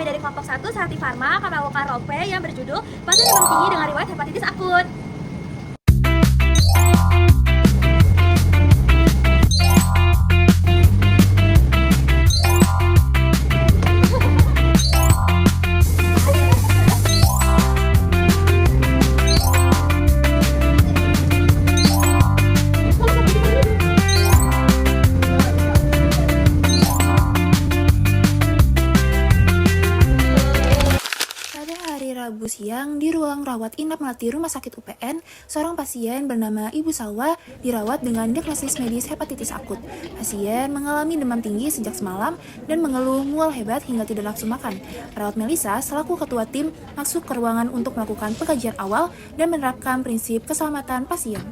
kami dari kelompok 1 Sarati Pharma akan melakukan roleplay yang berjudul pasien demam tinggi dengan riwayat hepatitis akut. Rabu siang, di ruang rawat inap Melati Rumah Sakit UPN, seorang pasien bernama Ibu Salwa dirawat dengan diagnosis medis hepatitis akut. Pasien mengalami demam tinggi sejak semalam dan mengeluh mual hebat hingga tidak nafsu makan. Perawat Melisa selaku ketua tim masuk ke ruangan untuk melakukan pengkajian awal dan menerapkan prinsip keselamatan pasien.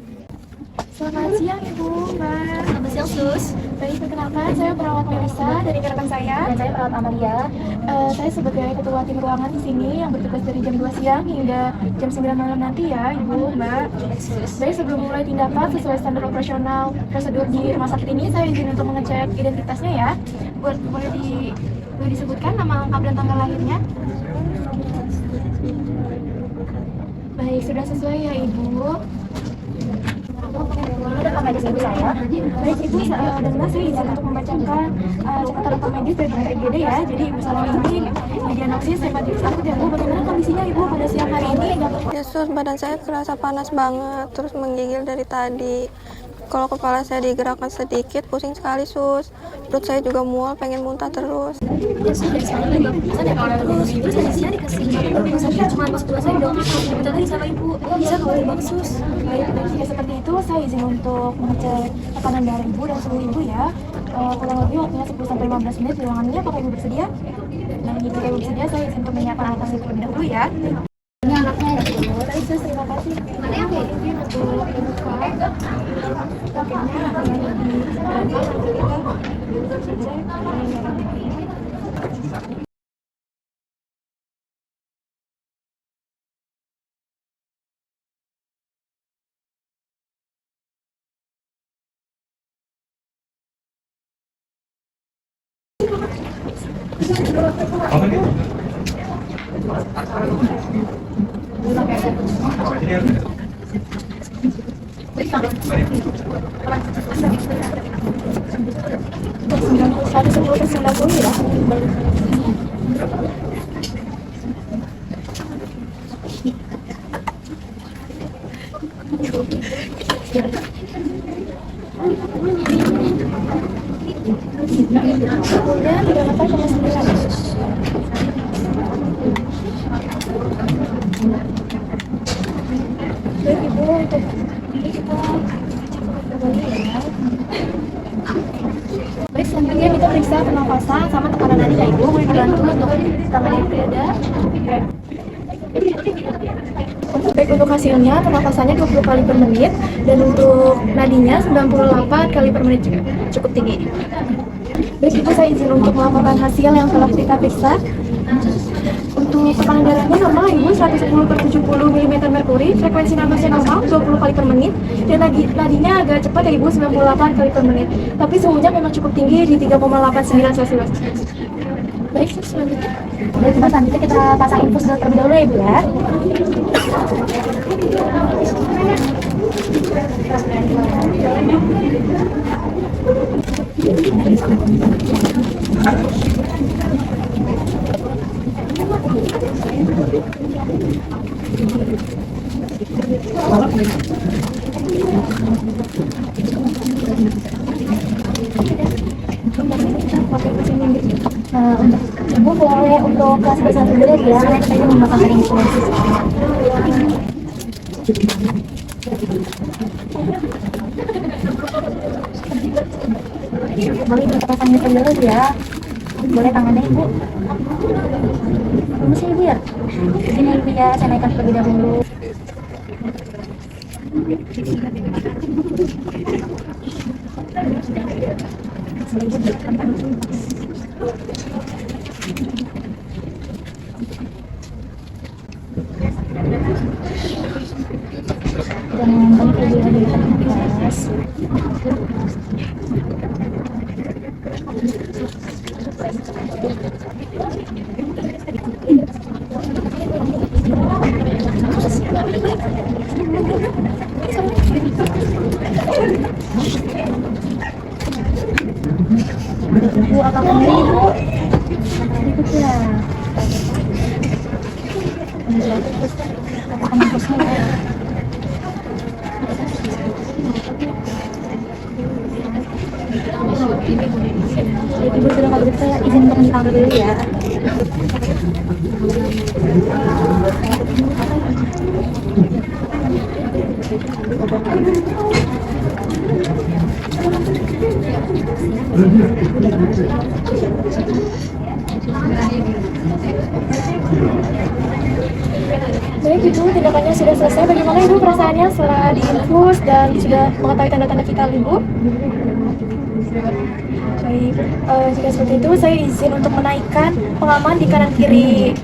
Selamat siang Ibu, Mbak. Selamat siang Sus. Baik, perkenalkan saya perawat Melisa dari rekan saya. Dan saya perawat Amalia. Saya sebagai ketua tim ruangan di sini yang bertugas dari jam 2 siang hingga jam 9 malam nanti ya Ibu, Mbak. Baik, sebelum mulai tindakan sesuai standar operasional prosedur di rumah sakit ini, saya izin untuk mengecek identitasnya ya. Boleh disebutkan nama lengkap dan tanggal lahirnya? Baik, sudah sesuai ya Ibu. Medis ibu saya. Baik Ibu, dan saya izin untuk membacakan catatan rekam medis dari RGD ya. Jadi Ibu Salwa ini didiagnosis hepatitis akut ya Bu. Bagaimana kondisinya Ibu pada siang hari ini? Yesus, badan saya kerasa panas banget, terus menggigil dari tadi. Kalau kepala saya digerakkan sedikit, pusing sekali sus. Perut saya juga mual, pengen muntah terus. Ya sudah, sekarang lagi pesan ya terus. Terus saya dikasih rumah sakit cuma pas dua saya dong. Minta lagi sama ibu, bisa kembali bang sus. Baik, jika seperti itu saya izin untuk mengecek tekanan darah Ibu dan suhu Ibu ya. Kurang lebih waktunya 10-15 menit di ruangannya. Apakah Ibu bersedia? Nah, jika Ibu bersedia, saya izin untuk menyiapkan alat tes terlebih dahulu ya. Ini anaknya ya. Baik sus, terima kasih. Mana yang kayak Ini untuk dibuka. Paketnya yang di ya. Kemudian 38,9. Baik Ibu, untuk ini kita cek kembali ya. Baik, selanjutnya kita periksa pernapasan sama tekanan nadi ya Ibu. Boleh dibantu untuk tangan Ibu dada. Baik, untuk hasilnya pernapasannya 20 kali per menit dan untuk nadinya 98 kali per menit juga cukup tinggi. Baik Ibu, saya izin untuk melaporkan hasil yang telah kita periksa. Untuk tekanan darahnya normal Ibu 110/70 mm merkuri, frekuensi nafasnya normal 20 kali per menit, dan nadinya agak cepat ya Ibu 98 kali per menit. Tapi suhunya memang cukup tinggi di 3,89 Celcius. Baik, selanjutnya. Baik, selanjutnya kita pasang infus terlebih dahulu ya Ibu ya. Untuk Ibu boleh untuk kelas bersatu dulu ya, karena kita ingin memakai infus. Boleh kita pasangnya dulu ya. Boleh tangannya Ibu. Permisi Ibu ya. Ini Ibu ya, saya naikkan terlebih dahulu. Dan balik Ibu lagi ke kelas. Ibu sudah kalau gitu saya izin menentang dulu ya. Baik, Ibu, tindakannya sudah selesai. Bagaimana Ibu perasaannya setelah diinfus dan sudah mengetahui tanda-tanda vital Ibu? Baik, jika seperti itu saya izin untuk menaikkan pengaman di kanan kiri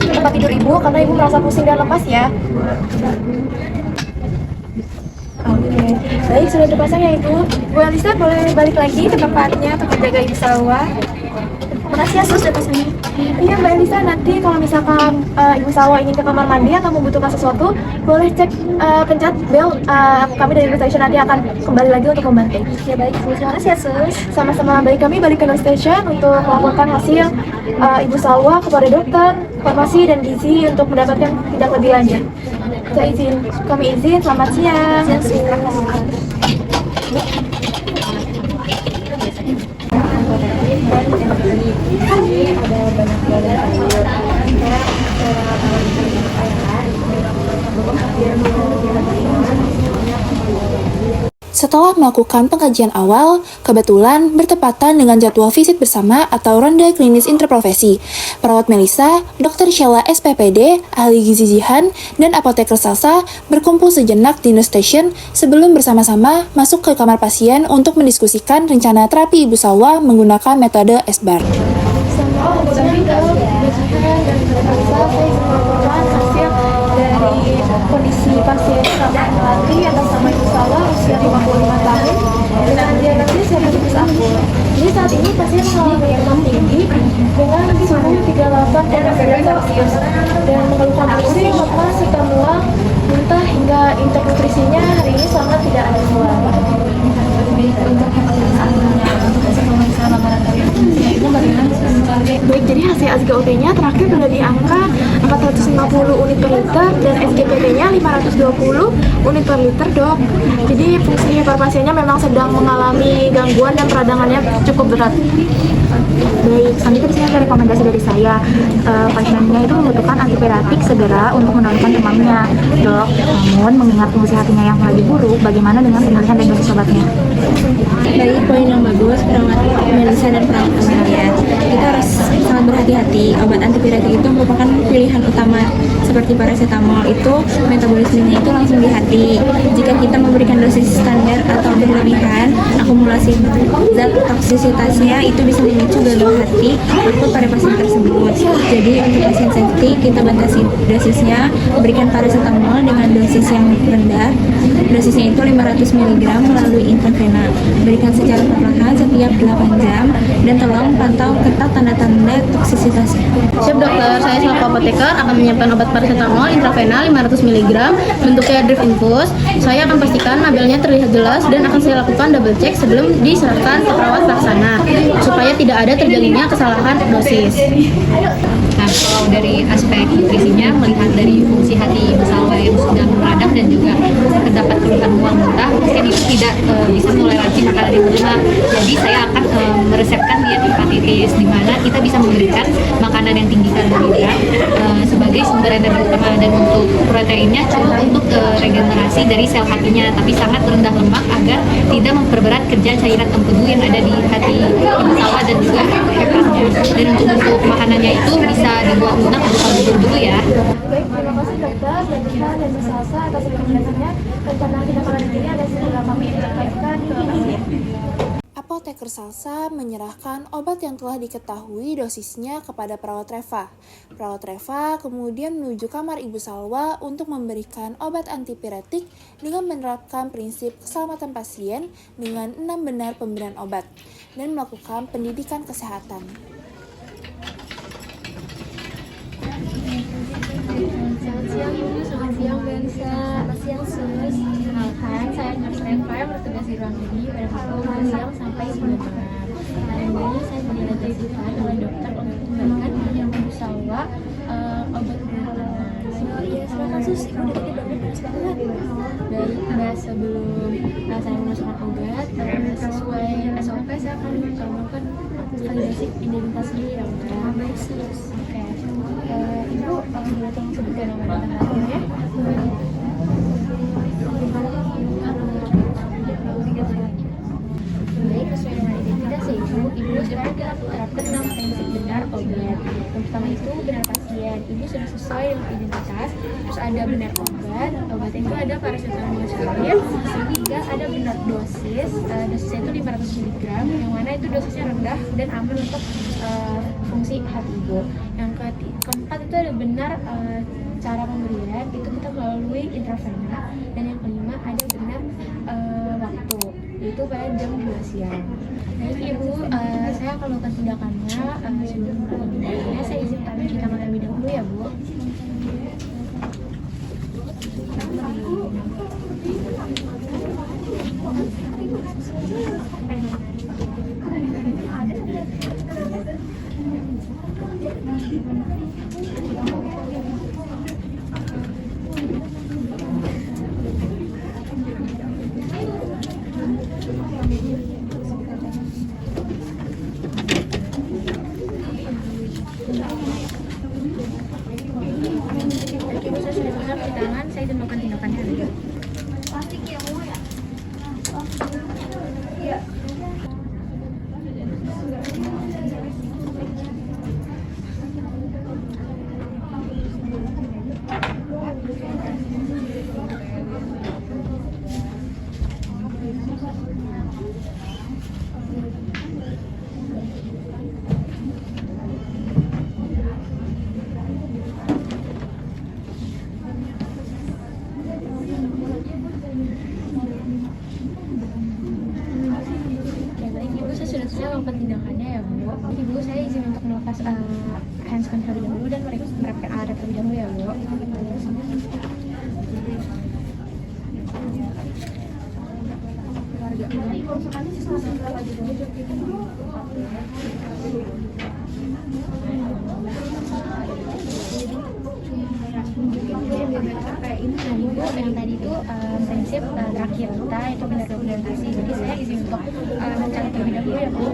tempat tidur Ibu karena Ibu merasa pusing dan lemas ya. Oke, baik, sudah terpasang ya Ibu. Bu Elisa boleh balik lagi ke tempatnya untuk menjaga Ibu Salwa. Makasih ya Sus udah pasangnya. Iya Mbak Elisa, nanti kalau misalkan Ibu Salwa ingin ke kamar mandi atau membutuhkan sesuatu, boleh cek pencet bel. Kami dari Ibu Station nanti akan kembali lagi untuk membantu. Ya baik, terima kasih ya Sus. Sama-sama, baik, kami balik ke Nurse Station untuk melaporkan hasil Ibu Salwa kepada dokter, farmasi dan gizi untuk mendapatkan tindak lebih lanjut. Kami izin, selamat siang. Setelah melakukan pengkajian awal, kebetulan bertepatan dengan jadwal visit bersama atau ronde klinis interprofesi. Perawat Melisa, Dr. Sheila SPPD, ahli gizi Jihan, dan apoteker Salsa berkumpul sejenak di Nurse Station sebelum bersama-sama masuk ke kamar pasien untuk mendiskusikan rencana terapi Ibu Salwa menggunakan metode SBAR. Dari kondisi pasien sama melati atas nama Ibu Salwa usia 55 tahun dengan diagnosis hepatitis akut. Jadi saat ini pasien mengalami demam tinggi dengan suhu 38 derajat Celcius dan mengeluhkan pusing, lemas, serta mual, muntah hingga intake nutrisinya hari ini sangat tidak ada suara. Baik, jadi hasil SGOT-nya terakhir berada di angka 450 unit per liter dan SGPT-nya 520 unit per liter, Dok. Jadi fungsi hepar pasiennya memang sedang mengalami gangguan dan peradangannya cukup berat. Baik, selanjutnya di sini ada rekomendasi dari saya. Pasiennya itu membutuhkan antipiratik segera untuk menurunkan demamnya, Dok. Namun mengingat fungsi hatinya yang lagi buruk, bagaimana dengan pemilihan dan dosis obatnya? Baik, poin yang bagus, perawat Melisa dan perawat Amelia. Kita harus sangat berhati-hati. Obat antipiratik itu merupakan pilihan utama seperti paracetamol itu metabolismenya itu langsung di hati. Jika kita memberikan dosis standar atau berlebihan, akumulasi zat toksisitasnya itu bisa memicu gangguan hati akut pada pasien tersebut. Jadi untuk pasien safety kita batasi dosisnya, berikan paracetamol dengan dosis yang rendah. Dosisnya itu 500 mg melalui intravena. Berikan secara perlahan setiap 8 jam dan tolong pantau ketat tanda-tanda toksisitasnya. Siap dokter, saya selaku apoteker akan menyiapkan obat paracetamol intravena 500 mg bentuknya drip infus. Saya akan pastikan labelnya terlihat jelas dan akan saya lakukan double check sebelum diserahkan ke perawat pelaksana supaya tidak ada terjadinya kesalahan dosis. Nah, kalau dari aspek nutrisinya, melihat dari fungsi hati Ibu Salwa yang sudah meradang dan juga terdapat keluhan mual muntah, pasien itu tidak bisa mentoleransi makanan yang berlemak. Jadi saya akan meresepkan diet hepatitis, di mana kita bisa memberikan makanan yang tinggi karbohidrat sebagai sumber energi utama, dan untuk proteinnya cukup untuk regenerasi dari sel hatinya, tapi sangat rendah lemak agar tidak memperberat kerja cairan empedu yang ada di hati Ibu Salwa dan juga hepatnya. Dan untuk makanannya itu bisa dibuat lunak berupa bubur dulu ya. Baik, terima kasih dokter, dan Salsa atas rekomendasinya. Rencana tindak lanjut ini ada segera kami informasikan ke pasien. Apoteker Salsa menyerahkan obat yang telah diketahui dosisnya kepada perawat Reva. Perawat Reva kemudian menuju kamar Ibu Salwa untuk memberikan obat antipiretik dengan menerapkan prinsip keselamatan pasien dengan 6 benar pemberian obat dan melakukan pendidikan kesehatan. Selamat siang Ibu, selamat siang Mbak Elisa. Selamat siang Sus. Kenalkan, saya Nurse Reva yang bertugas di ruang ini pada pukul 2 siang sampai 9 malam. Hari ini saya dilanjutkan oleh dokter untuk memberikan Ibu Salwa obat penenang. Iya, silakan Sus, Ibu Baik Mbak, sebelum saya memasukkan obat, sesuai SOP saya akan melakukan validasi identitas diri ya Mbak. Baik, oke. Ibu boleh tolong sebutkan nama dan tanggalnya? Baik, sesuai dengan identitas ya Ibu sekarang kita terapkan 6 prinsip benar obat. Yang pertama itu benar pasien. Ibu sudah sesuai dengan identitas. Terus ada benar obat. Obatnya itu ada paracetamol cair. Ketiga ada benar dosis. Dosisnya itu 500 mg. Yang mana itu dosisnya rendah dan aman untuk fungsi hati ibu. Yang keempat itu ada benar cara pemberian. Itu kita melalui intravena. Dan yang kelima ada benar waktu, yaitu pada jam 2 siang. Baik Ibu, saya akan melakukan tindakannya. Sebelum melakukan tindakannya, saya izin pamit kita terlebih dahulu ya Bu. Ibu, saya sudah benar di tangan, saya izin melakukan tindakannya. Melakukan tindakannya ya Bu. Ibu, saya izin untuk melepas handscreen terlebih dahulu dan menerapkan alat terlebih dahulu ya Bu. Nah Ibu, yang tadi itu prinsip terakhir kita itu benar dokumentasi. Jadi saya izin untuk mencari terlebih dahulu ya Bu.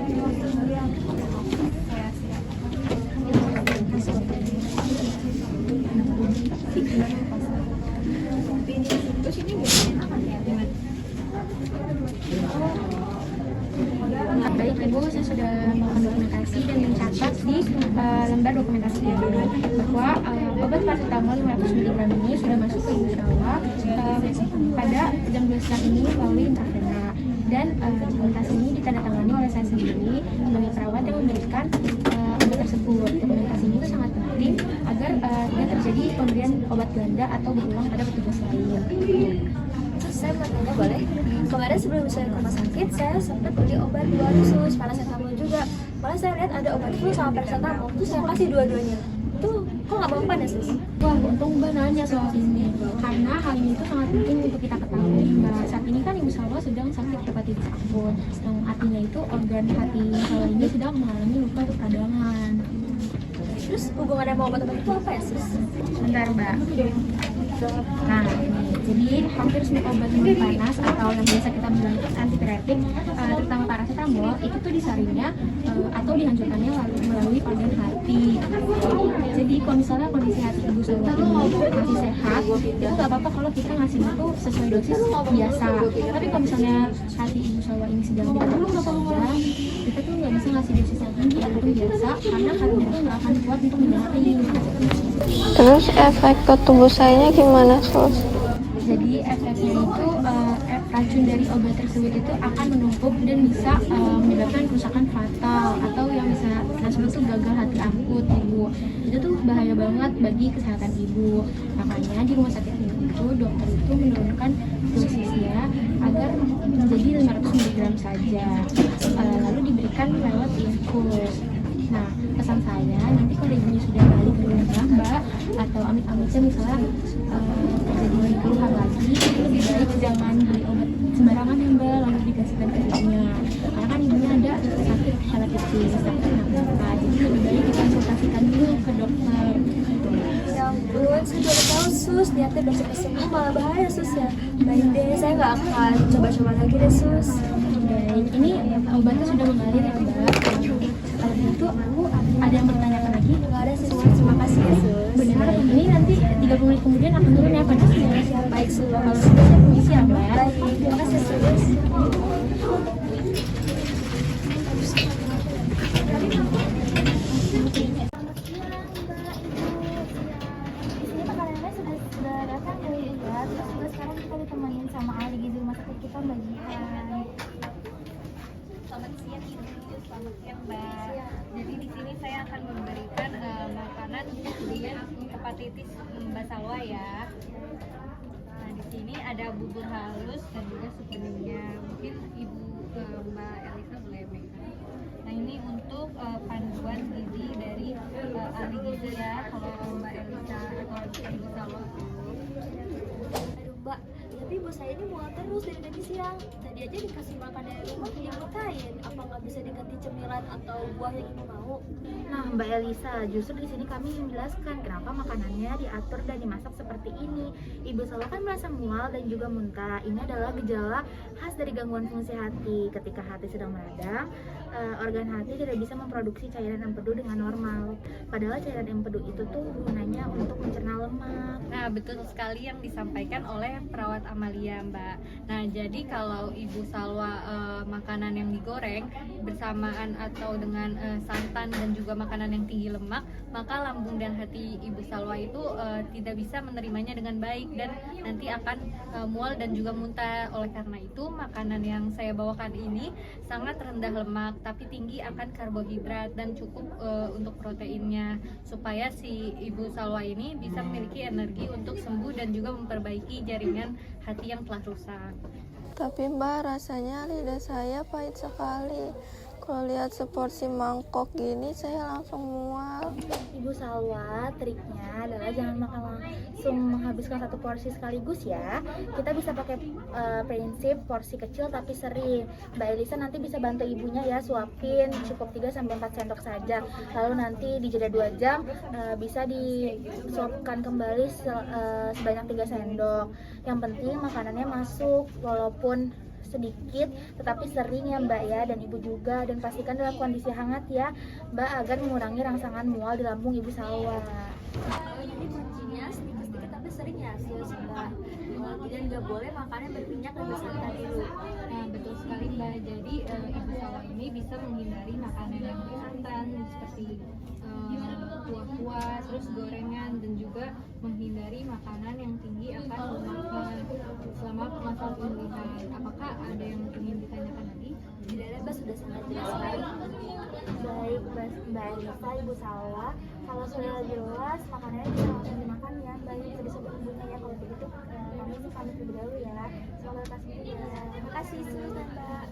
Baik Ibu, saya sudah melakukan dokumentasi dan mencatat di lembar dokumentasi ini bahwa obat paracetamol 500 mg ini sudah masuk ke Ibu Sawa pada jam 12 siang ini melalui intravena, dan dokumentasi ini ditandatangani oleh saya sendiri sebagai perawat yang memberikan obat tersebut. Dokumentasi ini itu sangat penting agar tidak terjadi pemberian obat ganda atau berulang pada petugas lain. Saya mau tanya boleh? Kemarin sebelum saya ke rumah sakit, saya sempat beli obat 2 dosis, paracetamol juga. Malah saya lihat ada obat flu sama paracetamol, terus saya kasih dua-duanya. Itu kok nggak mempan ya sus? Wah, untung Mbak nanya soal ini, karena hal ini itu sangat penting untuk kita ketahui Mbak. Saat ini kan Ibu Salwa sedang sakit hepatitis akut, yang artinya itu organ hati Salwa ini sedang mengalami luka atau peradangan. Terus hubungannya sama obat-obat itu apa ya sus? Sebentar Mbak. Nah, jadi hampir semua obat minum panas atau yang biasa kita bilang itu antipiretik, terutama paracetamol, itu tuh disaringnya atau dihancurkannya melalui organ hati. Jadi kalau misalnya kondisi hati Ibu Salwa ini masih sehat, itu nggak apa-apa kalau kita ngasih itu sesuai dosis biasa. Tapi kalau misalnya hati Ibu Salwa ini sedang tidak bagus saja, kita tuh nggak bisa ngasih dosis yang tinggi ataupun biasa, karena hatinya tuh nggak akan kuat untuk menampung. Terus efek ke tubuh saya gimana sus? Jadi efeknya itu racun dari obat tersebut itu akan menumpuk dan bisa menyebabkan kerusakan fatal atau yang bisa kita sebut itu gagal hati akut Ibu. Itu tuh bahaya banget bagi kesehatan Ibu. Makanya di rumah sakit ini itu dokter itu menurunkan dosisnya agar menjadi 500 mg saja. Lalu diberikan lewat infus. Nah, pesan saya nanti kalau ibunya sudah balik ke rumah Mbak, atau amit-amitnya misalnya terjadi keluhan lagi, itu lebih baik jangan beli obat sembarangan ya Mbak, lalu dikasihkan ke ibunya. Karena kan ibunya ada sakit hepatitis, sakit nakal, jadi lebih baik dikonsultasikan dulu ke dokter. Ya ampun, saya baru tahu sus, niatnya udah cepet-cepet malah bahaya sus ya. Baik deh, saya nggak akan coba-coba lagi deh sus. Baik, ini obatnya sudah mengalir ya Mbak. Kalau begitu aku ada yang bertanyakan lagi? Nggak ada sih sus, terima kasih ya sus. Benar, ini nanti 30 menit kemudian akan turun ya panasnya. Baik sus. Kalau sudah saya permisi ya Mbak. Baik, terima kasih sus. Ini makanannya sudah datang ya, terus juga sekarang kita ditemenin sama ahli gizi rumah sakit kita Mbak Jihan. Selamat siang Ibu, selamat siang Mbak. Jadi di sini saya akan memberikan makanan kemudian hepatitis Mbak Salwa ya. Nah di sini ada bubur halus dan juga sup beningnya. Mungkin Ibu Mbak Elisa boleh megang. Nah ini untuk panduan gizi dari ahli gizi ya. Kalau Mbak Elisa atau Ibu Salwa. Aduh mbak, tapi ibu saya ini mual terus dari tadi siang. Tadi aja dikasih makan dari rumah dia ngapain? Apa nggak bisa diganti cemilan atau buah yang ibu mau? Nah, Mbak Elisa, justru di sini kami menjelaskan kenapa makanannya diatur dan dimasak seperti ini. Ibu Salwa kan merasa mual dan juga muntah. Ini adalah gejala khas dari gangguan fungsi hati. Ketika hati sedang meradang, organ hati tidak bisa memproduksi cairan empedu dengan normal. Padahal cairan empedu itu tuh gunanya untuk mencerna lemak. Nah, betul sekali yang disampaikan oleh perawat Amalia, Mbak. Nah, jadi kalau Ibu Salwa makanan yang digoreng bersamaan atau dengan santan dan juga makanan yang tinggi lemak, maka lambung dan hati Ibu Salwa itu tidak bisa menerimanya dengan baik dan nanti akan mual dan juga muntah. Oleh karena itu, makanan yang saya bawakan ini sangat rendah lemak tapi tinggi akan karbohidrat dan cukup untuk proteinnya supaya si Ibu Salwa ini bisa memiliki energi untuk sembuh dan juga memperbaiki jaringan hati yang telah rusak. Tapi Mbak, rasanya lidah saya pahit sekali. Kalau lihat seporsi mangkok gini, saya langsung mual. Ibu Salwa, triknya adalah jangan makan langsung menghabiskan satu porsi sekaligus ya. Kita bisa pakai prinsip porsi kecil tapi sering. Mbak Elisa nanti bisa bantu ibunya ya, suapin cukup 3-4 sendok saja. Lalu nanti di jeda 2 jam bisa disuapkan kembali sebanyak 3 sendok. Yang penting makanannya masuk walaupun sedikit tetapi sering ya Mbak ya, dan Ibu juga, dan pastikan dalam kondisi hangat ya Mbak agar mengurangi rangsangan mual di lambung Ibu Salwa. Jadi kuncinya sedikit-sedikit tapi sering ya sus mbak. Dan nggak boleh makannya berminyak dan bersantan dulu. Nah, betul sekali Mbak. Jadi Ibu Salwa ini bisa menghindari makanan yang bersantan seperti kuah-kuah, terus gorengan, dan juga menghindari makanan yang tinggi akan lemaknya selama masa pemulihan. Apakah ada yang ingin ditanyakan lagi? Tidak ada mbak, sudah sangat jelas sekali. Baik Mbak Elisa, Ibu Salwa, kalau sudah jelas makanannya bisa langsung dimakan ya. Baik, tadi sebelum ibunya ya, kalau begitu kami sih pamit dulu ya. Semoga lekas sembuh ya. Terima kasih sus dan mbak.